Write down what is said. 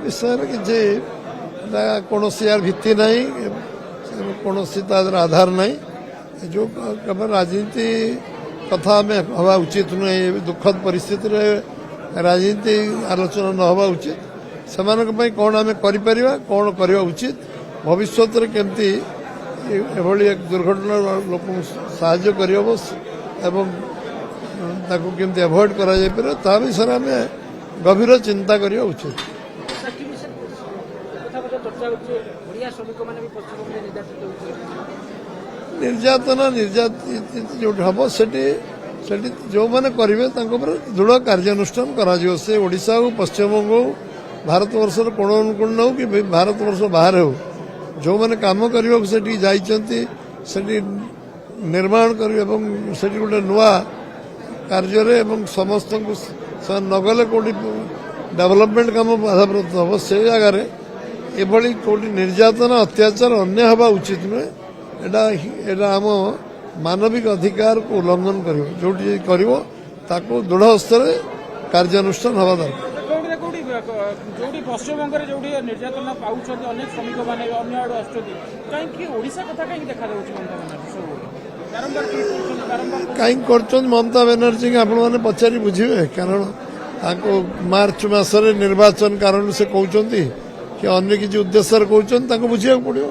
विषय किसी कौन यार भित्ति ना कौन आधार ना जो केवल राजनीति कथा आम हवा उचित नुहे दुखद परिस्थिति राजनीति आलोचना न हवा उचित से कौन आम कौन करवा उचित भविष्य केमती एभली एक दुर्घटना लोक साहाय्य करहब एवं केमती एवॉइड करा विषय आम गभीर चिंता करवा उचित। निर्यातना निर्यातित जो हम से जो मैंने करेंगे दृढ़ कार्यानुष्ठान से ओडिशा हो पश्चिमबंग हो भारत वर्ष कोण अनुकोण हो कि भारत वर्ष बाहर हो जो मैंने काम करने से निर्माण कर गोटे नुआ कार्य समस्त नगले कौटी डेवलपमेंट काम बाधाप्राप्त हम से जगार एभली कौटी निर्यातना अत्याचार अन्य हवा उचित नुहे एटा आम मानविक अधिकार को उल्लंघन कर दृढ़ स्तर कार्यानुष्ठान हवा दरकार। पश्चिमबंग निर्यातना पाँच अनेक श्रमिक मैंने अन्य आड़ कहीं कथा कहीं देखा कहीं कर ममता बनर्जी आपण मैंने पचारि बुझे कारण मार्च मसरे निर्वाचन कारण से कहते कि अन्य किसी उद्देश्य कहते बुझा पड़ो।